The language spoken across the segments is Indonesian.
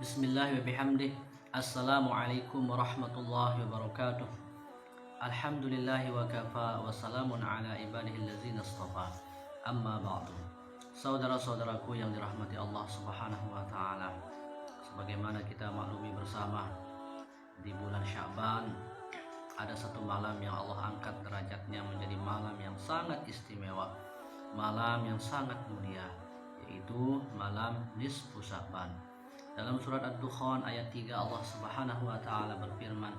Bismillah wa bihamdih. Assalamualaikum warahmatullahi wabarakatuh. Alhamdulillahi wa kafa wa salamun ala ibadihi allazina istafa. Amma ba'du. Saudara-saudaraku yang dirahmati Allah Subhanahu wa taala. Sebagaimana kita maklumi bersama, di bulan Sya'ban ada satu malam yang Allah angkat derajatnya menjadi malam yang sangat istimewa, malam yang sangat mulia, yaitu malam nisfu Sya'ban. Dalam surat Ad-Dukhan ayat 3 Allah Subhanahu wa taala berfirman,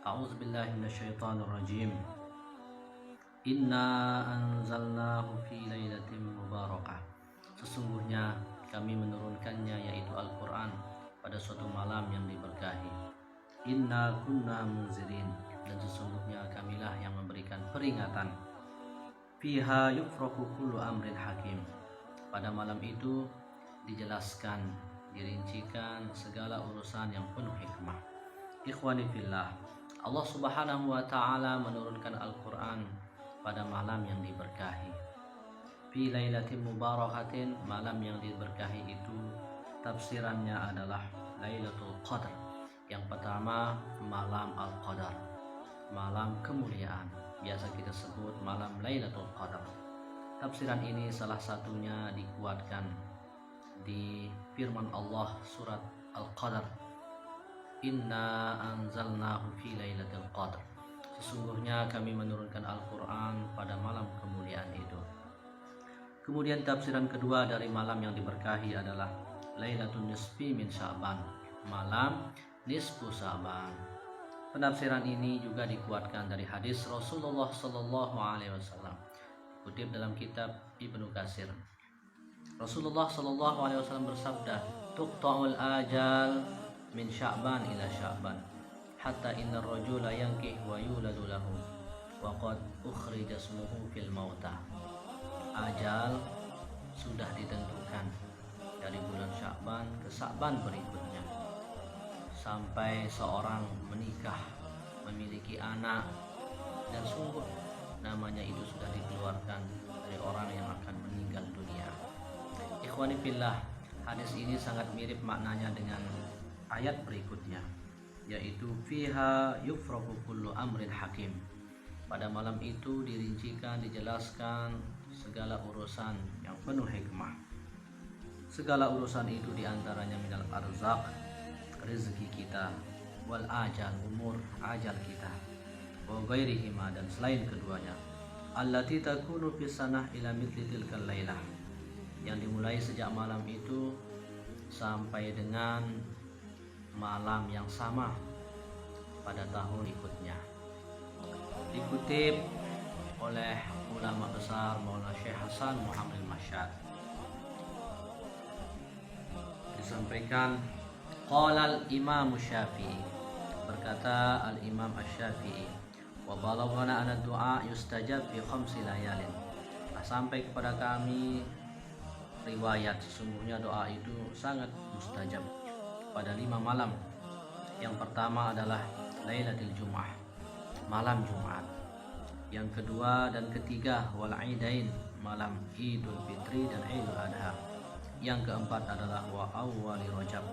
A'udzubillahi minasyaitonir rajim. Inna anzalnahu fi lailatin mubarakah. Sesungguhnya kami menurunkannya, yaitu Al-Qur'an, pada suatu malam yang diberkahi. Inna kunna munzirin, dan sesungguhnya kamilah yang memberikan peringatan. Fiha yufraku kullu amrin hakim. Pada malam itu dijelaskan, dirincikan segala urusan yang penuh hikmah. Ikhwani fillah, Allah Subhanahu wa taala menurunkan Al-Qur'an pada malam yang diberkahi. Fi lailatin mubarakatin, malam yang diberkahi itu tafsirannya adalah Lailatul Qadar. Yang pertama, malam Al-Qadar, malam kemuliaan, biasa kita sebut malam Lailatul Qadar. Tafsiran ini salah satunya dikuatkan di firman Allah surat Al-Qadar, Inna anzalnahu fi lailatul qadar. Sesungguhnya kami menurunkan Al-Quran pada malam kemuliaan itu. Kemudian tafsiran kedua dari malam yang diberkahi adalah Lailatul Nisfi min Sya'ban, malam nisfu Sya'ban. Penafsiran ini juga dikuatkan dari hadis Rasulullah Sallallahu Alaihi Wasallam, dikutip dalam kitab Ibnu Katsir. Rasulullah Sallallahu Alaihi Wasallam bersabda, "Tuqta'ul ajal min Sya'ban ila Sya'ban, hatta inna rajula yankih wa yuladu lahu, wa qad ukhrija ismuhu fil mauta." Ajal sudah ditentukan dari bulan Sya'ban ke Sya'ban berikutnya, sampai seorang menikah, memiliki anak, dan sungguh namanya itu sudah dikeluarkan dari orang yang akan meninggal dunia. Ikhwani fillah, hadis ini sangat mirip maknanya dengan ayat berikutnya, yaitu fiha yufraku kullu amrin hakim. Pada malam itu dirincikan, dijelaskan segala urusan yang penuh hikmah. Segala urusan itu diantaranya minal arzaq, rezeki kita, wal ajal, umur ajal kita, wa ghairihima, dan selain keduanya, allati takunu fi sanah ila mithli tilkal lailah, yang dimulai sejak malam itu sampai dengan malam yang sama pada tahun berikutnya. Dikutip oleh ulama besar Maulana Syekh Hasan Muhammad Masyad, disampaikan, qala al-Imam Syafi'i, berkata al-Imam Asy-Syafi'i, wa balaghana anna du'a yustajab fi khamsi layalin, sampai kepada kami riwayat sesungguhnya doa itu sangat mustajab pada 5 malam. Yang pertama adalah Lailatul Jum'ah, malam Jumat. Yang kedua dan ketiga wal Aidain, malam Idul Fitri dan Idul Adha. Yang keempat adalah wa awwali Rajab,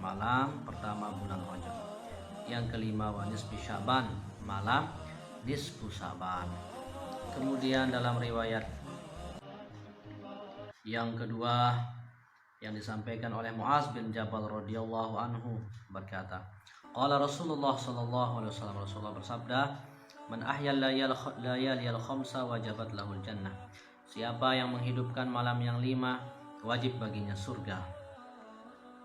malam pertama bulan Rajab. Yang kelima wa nisfi Sya'ban, malam nisfu Sya'ban. Kemudian dalam riwayat yang kedua yang disampaikan oleh Mu'az bin Jabal radhiyallahu anhu berkata, qala Rasulullah sallallahu alaihi wasallam, Rasulullah bersabda, man ahyal layaliyal khamsa wajabat lahul jannah. Siapa yang menghidupkan malam yang 5, wajib baginya surga.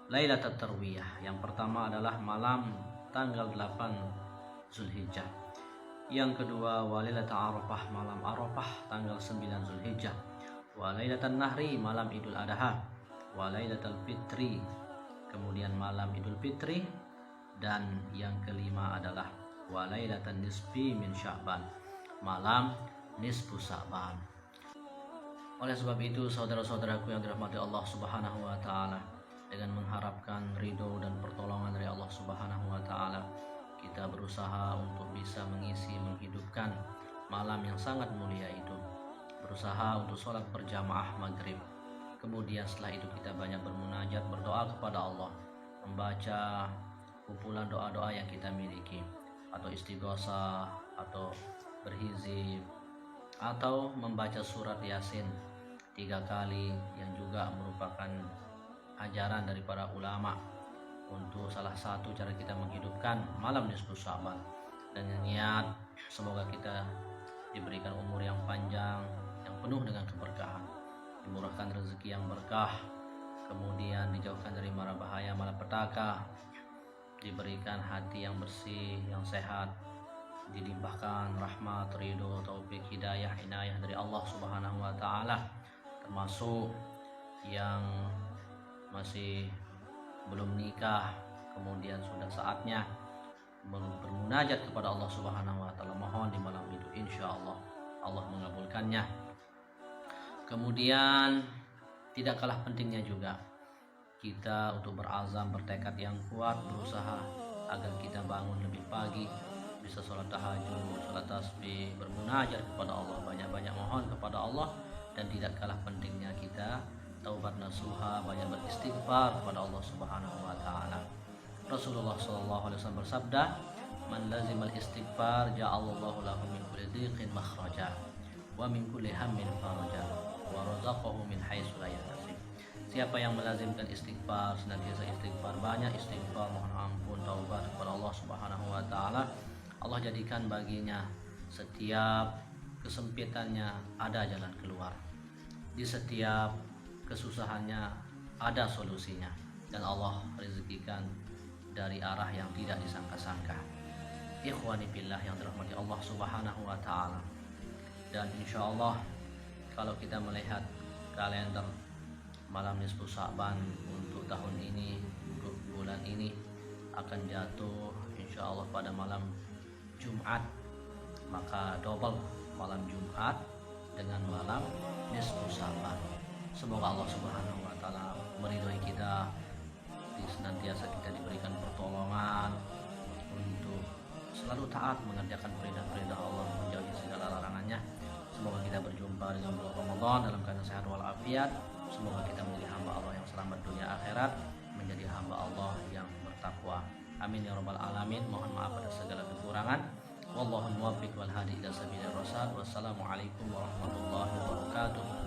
Lailatul Tarwiyah, yang pertama adalah malam tanggal 8 Zulhijjah. Yang kedua Lailatul Arafah, malam Arafah tanggal 9 Zulhijjah. Wa Lailatul Nahri, malam Idul Adha. Wa Lailatul Fitri, kemudian malam Idul Fitri. Dan yang kelima adalah wa Lailatul Nisfi min Sya'ban, malam nisfu Sya'ban. Oleh sebab itu, saudara-saudaraku yang dirahmati Allah Subhanahu wa taala, dengan mengharapkan ridho dan pertolongan dari Allah Subhanahu wa taala, kita berusaha untuk bisa menghidupkan malam yang sangat mulia itu. Berusaha untuk sholat berjamaah maghrib. Kemudian setelah itu kita banyak bermunajat, berdoa kepada Allah. membaca kumpulan doa-doa yang kita miliki, atau istighosah, atau berhizib, atau membaca surat Yasin 3 kali, yang juga merupakan ajaran dari para ulama untuk salah satu cara kita menghidupkan malam nisfu Sya'ban. Dan niat semoga kita diberikan umur yang panjang, yang penuh dengan keberkahan, dimurahkan rezeki yang berkah, kemudian dijauhkan dari mara bahaya malapetaka, diberikan hati yang bersih, yang sehat, dilimpahkan rahmat, ridho, taufik, hidayah, inayah dari Allah Subhanahu wa taala, termasuk yang masih belum nikah, kemudian sudah saatnya bermunajat kepada Allah Subhanahu wa taala, mohon di malam itu insya Allah Allah mengabulkannya. Kemudian tidak kalah pentingnya juga kita untuk berazam, bertekad yang kuat, berusaha agar kita bangun lebih pagi, bisa sholat tahajud, sholat tasbih, bermunajat kepada Allah, banyak-banyak mohon kepada Allah. Dan tidak kalah pentingnya kita taubat nasuha, banyak beristighfar kepada Allah Subhanahu wa taala. Rasulullah sallallahu alaihi wasallam bersabda, "Man lazimal istighfar ja'alallahu lahu min kulli dhiqin makhraja wa min kulli hammin faraja wa razaqahu min haitsu la yahtasib." Siapa yang melazimkan istighfar, senantiasa istighfar, banyak istighfar, mohon ampun, taubat kepada Allah Subhanahu wa taala, Allah jadikan baginya setiap kesempitannya ada jalan keluar, di setiap kesusahannya ada solusinya, dan Allah rezekikan dari arah yang tidak disangka-sangka. Ikhwani billah yang dirahmati Allah Subhanahu wa taala. Dan insya Allah kalau kita melihat kalender malam nisfu Sya'ban untuk tahun ini, untuk bulan ini akan jatuh insya Allah pada malam Jumat, maka double malam Jumat dengan malam nisfu Sya'ban. Semoga Allah Subhanahu wa taala meridhoi kita, senantiasa kita diberikan pertolongan untuk selalu taat mengerjakan perintah-perintah Allah, menjauhi segala larangannya. Semoga kita berjumpa dengan bulan Ramadan dalam keadaan sehat walafiat. Semoga kita menjadi hamba Allah yang selamat dunia akhirat, menjadi hamba Allah yang bertakwa. Amin ya rabbal alamin. Mohon maaf atas segala kekurangan. Wallahu muwaffiq wal hadi ila sabilir rasyad. Wassalamualaikum warahmatullahi wabarakatuh.